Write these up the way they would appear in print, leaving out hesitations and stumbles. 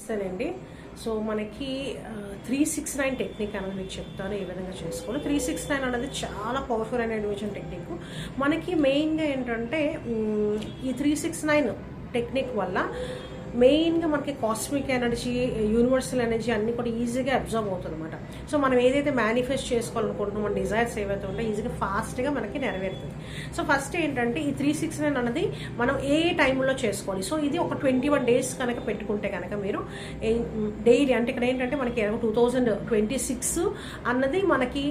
నమస్తేనండి. So మనకి 369 technique అనేది మీకు చెప్తాను ఏ విధంగా చేసుకోవాలి. 369 అనేది చాలా పవర్ఫుల్ అయిన ఎలివేషన్ టెక్నిక్. మనకి మెయిన్గా ఏంటంటే ఈ 369 టెక్నిక్ వల్ల మెయిన్గా మనకి కాస్మిక్ ఎనర్జీ, యూనివర్సల్ ఎనర్జీ అన్నీ కూడా ఈజీగా అబ్జర్వ్ అవుతుంది అనమాట. సో మనం ఏదైతే మేనిఫెస్ట్ చేసుకోవాలనుకుంటున్నాం, మన డిజైర్స్ ఏవైతే ఉంటాయో ఈజీగా ఫాస్ట్గా మనకి నెరవేరుతుంది. సో ఫస్ట్ ఏంటంటే ఈ 369 అనేది మనం ఏ టైంలో చేసుకోవాలి. సో ఇది ఒక 21 days కనుక పెట్టుకుంటే కనుక మీరు డైలీ, అంటే ఇక్కడ ఏంటంటే మనకి 2026 అన్నది మనకి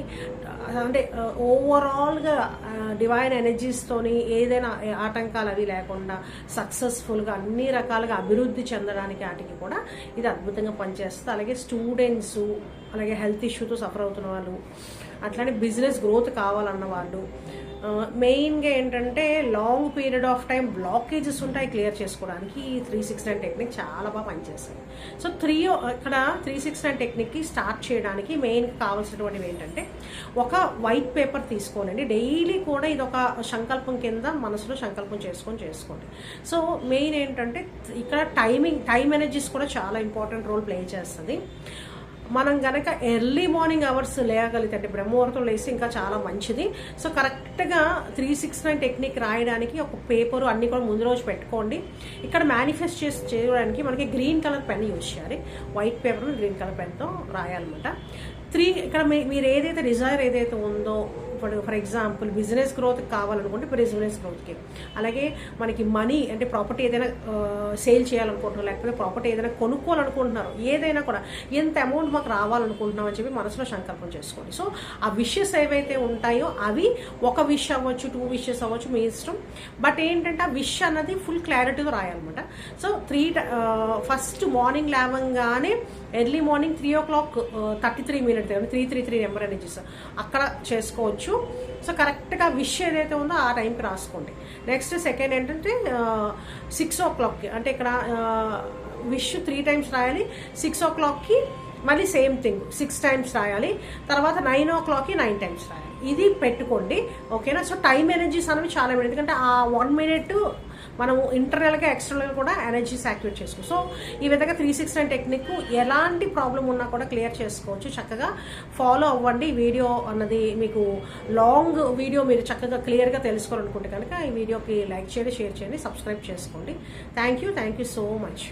అంటే ఓవరాల్గా డివైన్ ఎనర్జీస్తోని ఏదైనా ఆటంకాలు అవి లేకుండా సక్సెస్ఫుల్గా అన్ని రకాలుగా అభివృద్ధి చెందడానికి వాటికి కూడా ఇది అద్భుతంగా పనిచేస్తుంది. అలాగే స్టూడెంట్స్, అలాగే హెల్త్ ఇష్యూతో సఫర్ అవుతున్న వాళ్ళు, అట్లానే బిజినెస్ గ్రోత్ కావాలన్న వాళ్ళు, మెయిన్గా ఏంటంటే long period of time blockages ఉంటాయి క్లియర్ చేసుకోవడానికి ఈ 369 టెక్నిక్ చాలా బాగా పనిచేస్తుంది. సో ఇక్కడ 369 టెక్నిక్కి స్టార్ట్ చేయడానికి మెయిన్ కావాల్సినటువంటివి ఏంటంటే ఒక వైట్ పేపర్ తీసుకోనండి. డైలీ కూడా ఇది ఒక సంకల్పం కింద మనసులో సంకల్పం చేసుకోండి. సో మెయిన్ ఏంటంటే ఇక్కడ టైం ఎనర్జీస్ కూడా చాలా ఇంపార్టెంట్ రోల్ ప్లే చేస్తుంది. మనం కనుక ఎర్లీ మార్నింగ్ అవర్స్ లేయగలిగితే, అంటే బ్రహ్మముహూర్తం లేస్తే ఇంకా చాలా మంచిది. సో కరెక్ట్గా 369 టెక్నిక్ రాయడానికి ఒక పేపరు అన్ని కూడా ముందు రోజు పెట్టుకోండి. ఇక్కడ మేనిఫెస్ట్ చేయడానికి మనకి గ్రీన్ కలర్ పెన్ యూజ్ చేయాలి. వైట్ పేపర్ గ్రీన్ కలర్ పెన్తో రాయాలన్నమాట. ఇక్కడ మీరు ఏదైతే డిజైర్ ఏదైతే ఉందో, ఇప్పుడు ఫర్ ఎగ్జాంపుల్ బిజినెస్ గ్రోత్ కావాలనుకుంటే బిజినెస్ గ్రోత్కి, అలాగే మనకి మనీ అంటే ప్రాపర్టీ ఏదైనా సేల్ చేయాలనుకుంటున్నారు, లేకపోతే ప్రాపర్టీ ఏదైనా కొనుక్కోవాలనుకుంటున్నారు, ఏదైనా కూడా ఎంత అమౌంట్ మాకు రావాలనుకుంటున్నాం అని చెప్పి మనసులో సంకల్పం చేసుకోండి. సో ఆ విషెస్ ఏవైతే ఉంటాయో అవి ఒక విష్ అవ్వచ్చు, 2 wishes అవ్వచ్చు, మీ ఇష్టం. బట్ ఏంటంటే ఆ విష్ అన్నది ఫుల్ క్లారిటీతో రాయాలన్నమాట. సో ఫస్ట్ మార్నింగ్ లేవంగానే ఎర్లీ మార్నింగ్ 3:33 333 నెంబర్ అనేది అక్కడ చేసుకోవచ్చు. సో కరెక్ట్గా విష్ ఏదైతే ఉందో ఆ టైంకి రాసుకోండి. నెక్స్ట్ సెకండ్ ఏంటంటే 6 o'clock, అంటే ఇక్కడ విష్ 3 times రాయాలి. 6 o'clock మళ్ళీ సేమ్ థింగ్ 6 times రాయాలి. తర్వాత 9 o'clock 9 times రాయాలి. ఇది పెట్టుకోండి, ఓకేనా. సో టైం ఎనర్జీస్ అనేవి చాలా, ఎందుకంటే ఆ 1 minute మనం ఇంటర్నల్గా ఎక్స్టర్నల్గా కూడా ఎనర్జీస్ యాక్టివేట్ చేసుకోవచ్చు. సో ఈ విధంగా 369 టెక్నిక్ ఎలాంటి ప్రాబ్లం ఉన్నా కూడా క్లియర్ చేసుకోవచ్చు. చక్కగా ఫాలో అవ్వండి. వీడియో అన్నది మీకు లాంగ్ వీడియో మీరు చక్కగా క్లియర్గా తెలుసుకోవాలనుకుంటే కనుక ఈ వీడియోకి లైక్ చేయండి, షేర్ చేయండి, సబ్స్క్రైబ్ చేసుకోండి. Thank you so much.